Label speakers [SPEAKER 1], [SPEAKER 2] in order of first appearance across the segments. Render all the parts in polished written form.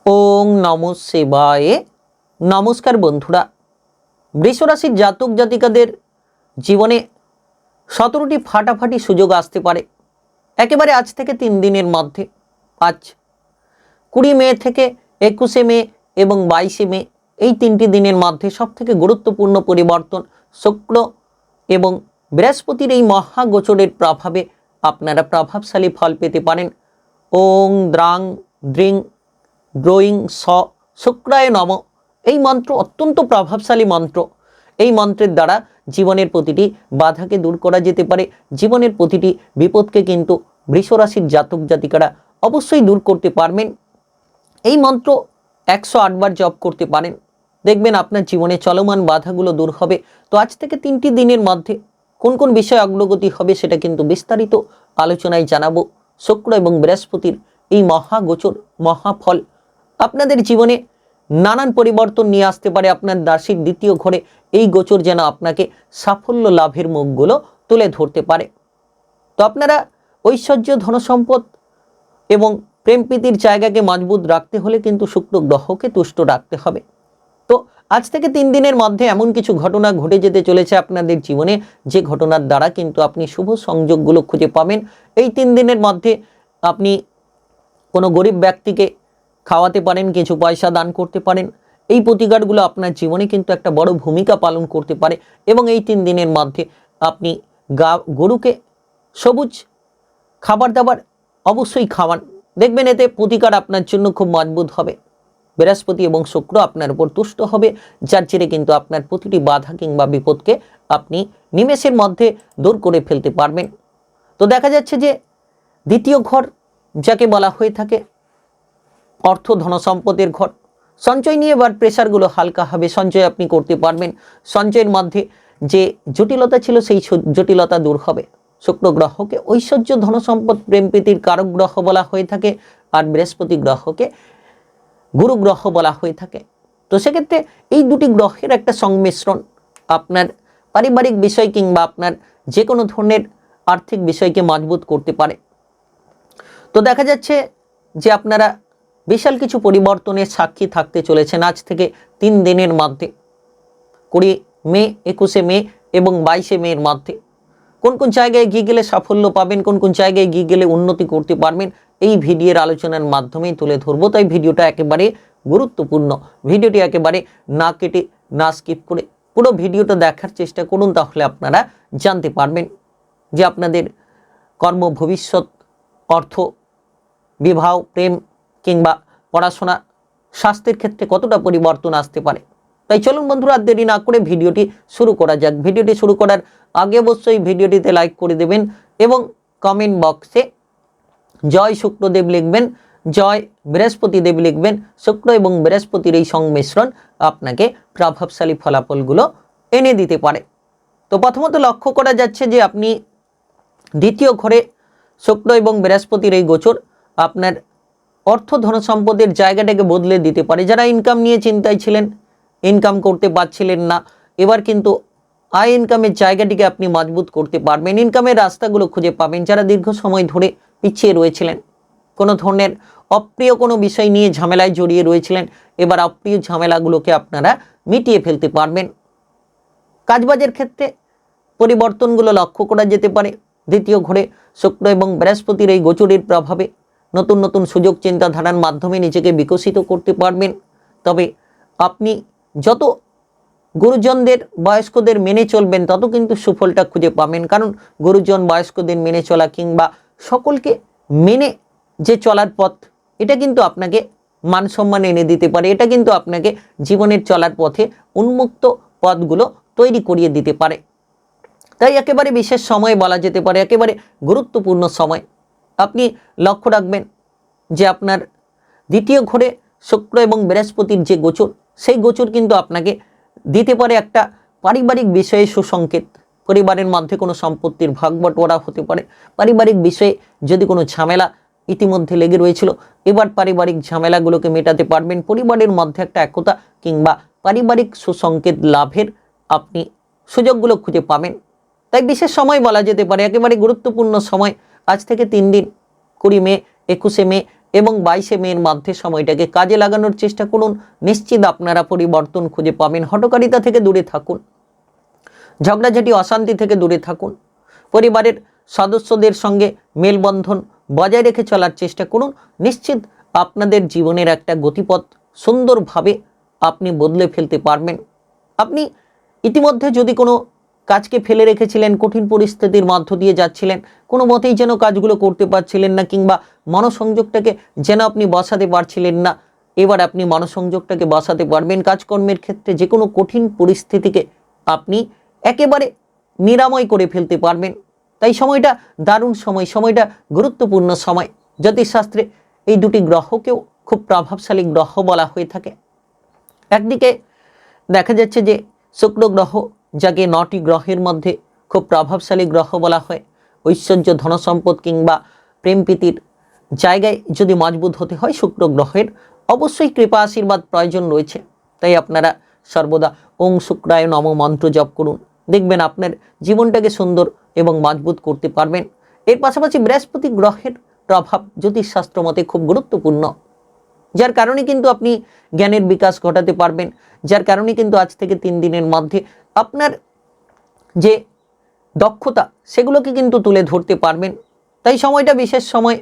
[SPEAKER 1] ওং নমঃ শিবায়। নমস্কার বন্ধুরা, বৃষ রাশির জাতক জাতিকাদের জীবনে 17টি ফাটাফাটি সুযোগ আসতে পারে একেবারে আজ থেকে 3 দিনের মধ্যে। আজ 20 মে থেকে 21 মে এবং 22 মে, এই 3টি দিনের মধ্যে সবথেকে গুরুত্বপূর্ণ পরিবর্তন শুক্র এবং বৃহস্পতির এই মহাগোচরের প্রভাবে আপনারা প্রভাবশালী ফল পেতে পারেন। ওং দ্রাং দ্রিং গ্রোয়িং স শুক্রায় নম, এই মন্ত্র অত্যন্ত প্রভাবশালী মন্ত্র। এই মন্ত্রের দ্বারা জীবনের প্রতিটি বাধাকে দূর করা যেতে পারে। জীবনের প্রতিটি বিপদকে কিন্তু বৃষ রাশির জাতক জাতিকারা অবশ্যই দূর করতে পারবেন। এই মন্ত্র 108 বার জপ করতে পারেন, দেখবেন আপনার জীবনে চলমান বাধাগুলো দূর হবে। তো আজ থেকে 3টি দিনের মধ্যে কোন কোন বিষয়ে অগ্রগতি হবে সেটা কিন্তু বিস্তারিত আলোচনায় জানাবো। শুক্র এবং বৃহস্পতির এই মহাগোচর, মহাফল আপনাদের জীবনে নানান পরিবর্তন নিয়ে আসতে পারে। আপনার রাশির দ্বিতীয় ঘরে এই গোচর যেন আপনাকে সাফল্য লাভের মুখগুলো তুলে ধরতে পারে। তো আপনারা ঐশ্বর্য, ধনসম্পদ এবং প্রেম প্রীতির জায়গাকে মজবুত রাখতে হলে কিন্তু শুক্র গ্রহকে তুষ্ট রাখতে হবে। তো আজ থেকে 3 দিনের মধ্যে এমন কিছু ঘটনা ঘটে যেতে চলেছে আপনাদের জীবনে, যে ঘটনার দ্বারা কিন্তু আপনি শুভ সংযোগগুলো খুঁজে পাবেন। এই 3 দিনের মধ্যে আপনি কোনো গরিব ব্যক্তিকে খাওয়াতে পারেন, কিছু পয়সা দান করতে পারেন। এই প্রতিকারগুলো আপনার জীবনে কিন্তু একটা বড় ভূমিকা পালন করতে পারে। এবং এই 3 দিনের মধ্যে আপনি গরুকে সবুজ খাবার দাবার অবশ্যই খাওয়ান, দেখবেন এতে প্রতিকার আপনার জন্য খুব মজবুত হবে। বৃহস্পতি এবং শুক্র আপনার উপর তুষ্ট হবে, যার জেরে কিন্তু আপনার প্রতিটি বাধা কিংবা বিপদকে আপনি নিমেষের মধ্যে দূর করে ফেলতে পারবেন। তো দেখা যাচ্ছে যে দ্বিতীয় ঘর, যাকে বলা হয়ে থাকে অর্থ ধনসম্পদের ঘর, সঞ্চয় নিয়ে এবার প্রেশারগুলো হালকা হবে। সঞ্চয় আপনি করতে পারবেন। সঞ্চয়ের মধ্যে যে জটিলতা ছিল সেই জটিলতা দূর হবে। শুক্র গ্রহকে ঐশ্বর্য, ধনসম্পদ, প্রেম প্রীতির কারক গ্রহ বলা হয়ে থাকে, আর বৃহস্পতি গ্রহকে গুরু গ্রহ বলা হয়ে থাকে। তো সেক্ষেত্রে এই দুটি গ্রহের একটা সংমিশ্রণ আপনার পারিবারিক বিষয় কিংবা আপনার যে কোনো ধরনের আর্থিক বিষয়কে মজবুত করতে পারে। তো দেখা যাচ্ছে যে আপনারা বিশাল কিছু পরিবর্তনের সাক্ষী থাকতে চলেছেন আজ থেকে 3 দিনের মধ্যে। 20 মে, 21 মে এবং 22 মের মধ্যে কোন কোন জায়গায় গিয়ে গেলে সাফল্য পাবেন, কোন কোন জায়গায় গিয়ে গেলে উন্নতি করতে পারবেন, এই ভিডিওর আলোচনার মাধ্যমেই তুলে ধরবো। তাই ভিডিওটা একেবারে গুরুত্বপূর্ণ। ভিডিওটি একেবারে না কেটে, না স্কিপ করে পুরো ভিডিওটা দেখার চেষ্টা করুন, তাহলে আপনারা জানতে পারবেন যে আপনাদের কর্ম, ভবিষ্যৎ, অর্থ, বিবাহ, প্রেম কিংবা পড়াশোনা, স্বাস্থ্যের ক্ষেত্রে কতটা পরিবর্তন আসতে পারে। তাই চলুন বন্ধুরা, আর দেরি না করে ভিডিওটি শুরু করা যাক। ভিডিওটি শুরু করার আগে অবশ্যই ভিডিওটিতে লাইক করে দেবেন এবং কমেন্ট বক্সে জয় শুক্রদেব লিখবেন, জয় বৃহস্পতিদেব লিখবেন। শুক্র এবং বৃহস্পতির এই সংমিশ্রণ আপনাকে প্রভাবশালী ফলাফলগুলো এনে দিতে পারে। তো প্রথমত লক্ষ্য করা যাচ্ছে যে আপনি দ্বিতীয় ঘরে শুক্র এবং বৃহস্পতির এই গোচর আপনার অর্থ ধনসম্পদের জায়গাটাকে বদলে দিতে পারে। যারা ইনকাম নিয়ে চিন্তায় ছিলেন, ইনকাম করতে পারছিলেন না, এবার কিন্তু আয় ইনকামের জায়গাটিকে আপনি মজবুত করতে পারবেন। ইনকামের রাস্তাগুলো খুঁজে পাবেন। যারা দীর্ঘ সময় ধরে পিছিয়ে রয়েছিলেন, কোনো ধরনের অপ্রিয় কোনো বিষয় নিয়ে ঝামেলায় জড়িয়ে রয়েছিলেন, এবার অপ্রিয় ঝামেলাগুলোকে আপনারা মিটিয়ে ফেলতে পারবেন। কাজবাজের ক্ষেত্রে পরিবর্তনগুলো লক্ষ্য করা যেতে পারে। দ্বিতীয় ঘরে শুক্র এবং বৃহস্পতির এই গোচরের প্রভাবে নতুন নতুন সুযোগ চিন্তাধারার মাধ্যমে নিজেকে বিকশিত করতে পারবেন। তবে আপনি যত গুরুজনদের, বয়স্কদের মেনে চলবেন, তত কিন্তু সুফলটা খুঁজে পাবেন। কারণ গুরুজন, বয়স্কদের মেনে চলা কিংবা সকলকে মেনে যে চলার পথ, এটা কিন্তু আপনাকে মান সম্মান এনে দিতে পারে। এটা কিন্তু আপনাকে জীবনের চলার পথে উন্মুক্ত পথগুলো তৈরি করিয়ে দিতে পারে। তাই একেবারে বিশেষ সময় বলা যেতে পারে, একেবারে গুরুত্বপূর্ণ সময়। আপনি লক্ষ্য রাখবেন যে আপনার দ্বিতীয় ঘরে শুক্র এবং বৃহস্পতির যে গোচর, সেই গোচর কিন্তু আপনাকে দিতে পারে একটা পারিবারিক বিষয়ে সুসংকেত। পরিবারের মধ্যে কোনো সম্পত্তির ভাগ বটোয়ারা হতে পারে। পারিবারিক বিষয়ে যদি কোনো ঝামেলা ইতিমধ্যে লেগে রয়েছিল, এবার পারিবারিক ঝামেলাগুলোকে মেটাতে পারবেন। পরিবারের মধ্যে একটা একতা কিংবা পারিবারিক সুসংকেত লাভের আপনি সুযোগগুলো খুঁজে পাবেন। তাই বিশেষ সময় বলা যেতে পারে, একেবারে গুরুত্বপূর্ণ সময়। আজ থেকে 3 দিন, 20 মে, 21 মে এবং 22শে মের মধ্যে সময়টাকে কাজে লাগানোর চেষ্টা করুন। নিশ্চিত আপনারা পরিবর্তন খুঁজে পাবেন। হঠকারিতা থেকে দূরে থাকুন, ঝগড়াঝাটি অশান্তি থেকে দূরে থাকুন, পরিবারের সদস্যদের সঙ্গে মেলবন্ধন বজায় রেখে চলার চেষ্টা করুন। নিশ্চিত আপনাদের জীবনের একটা গতিপথ সুন্দরভাবে আপনি বদলে ফেলতে পারবেন। আপনি ইতিমধ্যে যদি কোনো কাজকে ফেলে রেখেছিলেন, কঠিন পরিস্থিতির মধ্য দিয়ে যাচ্ছিলেন, কোনো মতেই যেন কাজগুলো করতে পারছিলেন না, কিংবা মনোসংযোগটাকে যেন আপনি বসাতে পারছিলেন না, এবার আপনি মনোসংযোগটাকে বসাতে পারবেন। কাজকর্মের ক্ষেত্রে যে কোনো কঠিন পরিস্থিতিকে আপনি একেবারে নিরাময় করে ফেলতে পারবেন। তাই সময়টা দারুণ সময়, সময়টা গুরুত্বপূর্ণ সময়। জ্যোতিষশাস্ত্রে এই দুটি গ্রহকেও খুব প্রভাবশালী গ্রহ বলা হয়ে থাকে। একদিকে দেখা যাচ্ছে যে শুক্র গ্রহ, যাকে 9টি গ্রহের মধ্যে খুব প্রভাবশালী গ্রহ বলা হয়, ঐশ্বর্য, ধনসম্পদ কিংবা প্রেম প্রীতির জায়গায় যদি মজবুত হতে হয়, শুক্র গ্রহের অবশ্যই কৃপা আশীর্বাদ প্রয়োজন রয়েছে। তাই আপনারা সর্বদা ওং শুক্রায় নম মন্ত্র জপ করুন, দেখবেন আপনার জীবনটাকে সুন্দর এবং মজবুত করতে পারবেন। এর পাশাপাশি বৃহস্পতি গ্রহের প্রভাব জ্যোতিষশাস্ত্র মতে খুব গুরুত্বপূর্ণ, যার কারণে কিন্তু আপনি জ্ঞানের বিকাশ ঘটাতে পারবেন, যার কারণে কিন্তু আজ থেকে 3 দিনের মধ্যে আপনার যে দক্ষতা সেগুলোকে কিন্তু তুলে ধরতে পারবেন। তাই সময়টা বিশেষ সময়।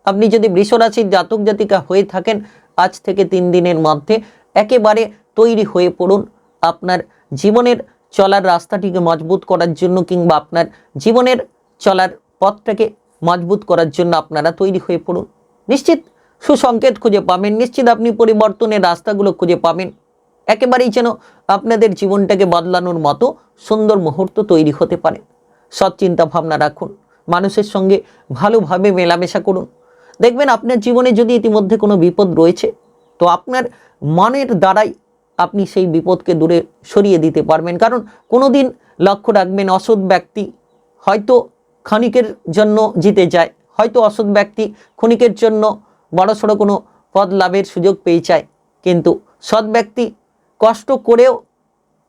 [SPEAKER 1] আপনি যদি বৃষ রাশির জাতক জাতিকা হয়ে থাকেন, আজ থেকে 3 দিনের মধ্যে একেবারে তৈরি হয়ে পড়ুন আপনার জীবনের চলার রাস্তাটিকে মজবুত করার জন্য, কিংবা আপনার জীবনের চলার পথটাকে মজবুত করার জন্য আপনারা তৈরি হয়ে পড়ুন। নিশ্চিত সুসংকেত খুঁজে পাবেন, নিশ্চিত আপনি পরিবর্তনের রাস্তাগুলো খুঁজে পাবেন। একেবারেই যেন আপনাদের জীবনটাকে বদলানোর মতো সুন্দর মুহূর্ত তৈরি হতে পারে। সৎ চিন্তা ভাবনা রাখুন, মানুষের সঙ্গে ভালোভাবে মেলামেশা করুন। দেখবেন আপনার জীবনে যদি ইতিমধ্যে কোনো বিপদ রয়েছে, তো আপনার মনের দ্বারাই আপনি সেই বিপদকে দূরে সরিয়ে দিতে পারবেন। কারণ কোনো দিন লক্ষ্য রাখবেন, অসৎ ব্যক্তি হয়তো ক্ষণিকের জন্য জিতে যায়, হয়তো অসৎ ব্যক্তি ক্ষণিকের জন্য বড়সড় কোনো পদ লাভের সুযোগ পেয়ে যায়, কিন্তু সৎ ব্যক্তি কষ্ট করেও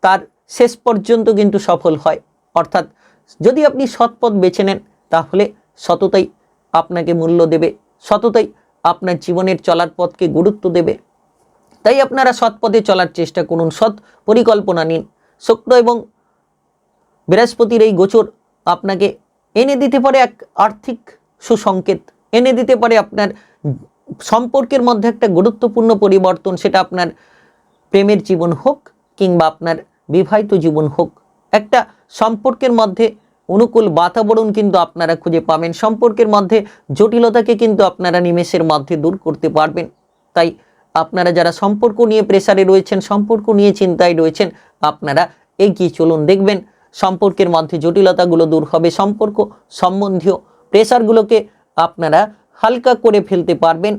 [SPEAKER 1] তার শেষ পর্যন্ত কিন্তু সফল হয়। অর্থাৎ যদি আপনি সৎ পথ বেছে নেন, তাহলে সততাই আপনাকে মূল্য দেবে, সততাই আপনার জীবনের চলার পথকে গুরুত্ব দেবে। তাই আপনারা সৎ পথে চলার চেষ্টা করুন, সৎ পরিকল্পনা নিন। শুক্র এবং বৃহস্পতির এই গোচর আপনাকে এনে দিতে পারে এক আর্থিক সুসংকেত, এনে দিতে পারে আপনার সম্পর্কের মধ্যে একটা গুরুত্বপূর্ণ পরিবর্তন। সেটা আপনার প্রেমের জীবন হোক কিংবা আপনার বিবাহিত জীবন হোক, একটা সম্পর্কের মধ্যে অনুকূল বাতাবরণ কিন্তু আপনারা খুঁজে পাবেন। সম্পর্কের মধ্যে জটিলতাকে কিন্তু আপনারা নিমেষের মধ্যে দূর করতে পারবেন। তাই আপনারা যারা সম্পর্ক নিয়ে প্রেসারে রয়েছেন, সম্পর্ক নিয়ে চিন্তায় রয়েছেন, আপনারা এগিয়ে চলুন। দেখবেন সম্পর্কের মধ্যে জটিলতাগুলো দূর হবে, সম্পর্ক সম্বন্ধীয় প্রেসারগুলোকে আপনারা হালকা করে ফেলতে পারবেন।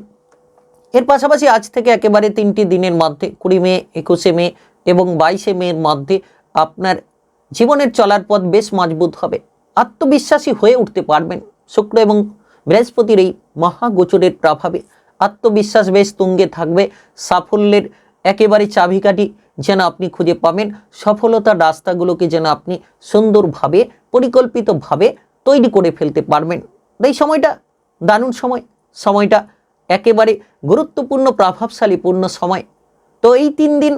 [SPEAKER 1] এর পাশাপাশি আজ থেকে একেবারে 3টি দিনের মধ্যে 20 মে, 21শে মে এবং 22শে মের মধ্যে আপনার জীবনের চলার পথ বেশ মজবুত হবে, আত্মবিশ্বাসী হয়ে উঠতে পারবেন। শুক্র এবং বৃহস্পতির এই মহাগোচরের প্রভাবে আত্মবিশ্বাস বেশ তুঙ্গে থাকবে। সাফল্যের একেবারে চাবিকাঠি যেন আপনি খুঁজে পাবেন, সফলতার রাস্তাগুলোকে যেন আপনি সুন্দরভাবে পরিকল্পিতভাবে তৈরি করে ফেলতে পারবেন। এই সময়টা দারুণ সময়, সময়টা একেবারে গুরুত্বপূর্ণ প্রভাবশালীপূর্ণ সময়। তো এই 3 দিন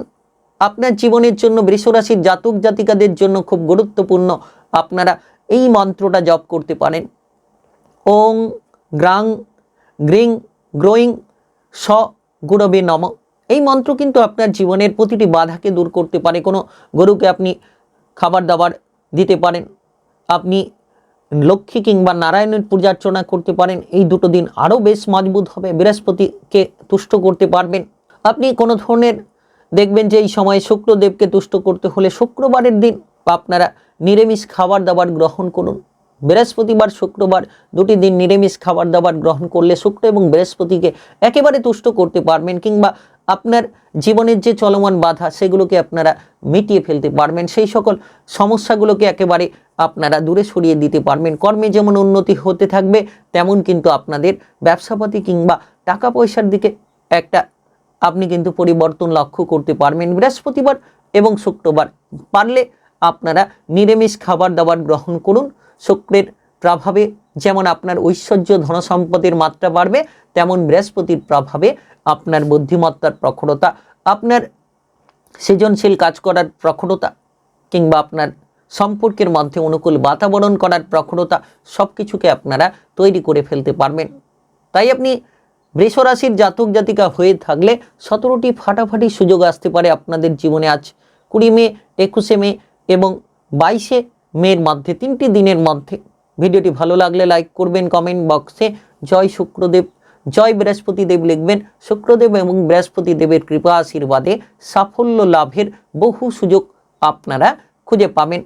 [SPEAKER 1] আপনার জীবনের জন্য, বৃষ রাশির জাতক জাতিকাদের জন্য খুব গুরুত্বপূর্ণ। আপনারা এই মন্ত্রটা জপ করতে পারেন, ওং গ্রাং গ্রিং গ্রোয়িং স গুরবে নম। এই মন্ত্র কিন্তু আপনার জীবনের প্রতিটি বাধাকে দূর করতে পারে। কোনো গরুকে আপনি খাবার দাবার দিতে পারেন, আপনি লক্ষ্মী কিংবা নারায়ণের পূজার্চনা করতে পারেন। এই 2টো দিন আরও বেশ মজবুত হবে, বৃহস্পতিকে তুষ্ট করতে পারবেন। আপনি কোনো ধরনের দেখবেন যে এই সময়ে শুক্রদেবকে তুষ্ট করতে হলে শুক্রবারের দিন আপনারা নিরামিষ খাবার দাবার গ্রহণ করুন। বৃহস্পতিবার শুক্রবার 2টি দিন নিরামিষ খাবার দাবার গ্রহণ করলে শুক্র এবং বৃহস্পতিকে একেবারে তুষ্ট করতে পারবেন, কিংবা আপনার জীবনের যে চলমান বাধা সেগুলোকে আপনারা মিটিয়ে ফেলতে পারবেন। সেই সকল সমস্যাগুলোকে একেবারে আপনারা দূরে সরিয়ে দিতে পারবেন। কর্মে যেমন উন্নতি হতে থাকবে, তেমন কিন্তু আপনাদের ব্যবসাপাতি কিংবা টাকা পয়সার দিকে একটা আপনি কিন্তু পরিবর্তন লক্ষ্য করতে পারবেন। বৃহস্পতিবার এবং শুক্রবার পারলে আপনারা নিরামিষ খাবার দাবার গ্রহণ করুন। শুক্রের প্রভাবে যেমন আপনার ঐশ্বর্য ধনসম্পদের মাত্রা বাড়বে, তেমন বৃহস্পতির প্রভাবে আপনার বুদ্ধিমত্তার প্রখরতা, আপনার সৃজনশীল কাজ করার প্রখরতা কিংবা আপনার সম্পর্কের মধ্যে অনুকূল বাতাবরণ করার প্রখরতা সব কিছুকে আপনারা তৈরি করে ফেলতে পারবেন। তাই আপনি বৃষ রাশির জাতক জাতিকা হয়ে থাকলে 17টি ফাটাফাটি সুযোগ আসতে পারে আপনাদের জীবনে আজ 20 মে, 21 মে এবং 22 মের মধ্যে, 3টি দিনের মধ্যে। ভিডিওটি ভালো লাগলে লাইক করবেন, কমেন্ট বক্সে জয় শুক্রদেব, জয় বৃহস্পতিদেব লিখবেন। শুক্রদেব এবং বৃহস্পতিদেবের কৃপা আশীর্বাদে সাফল্য লাভের বহু সুযোগ আপনারা খুঁজে পাবেন।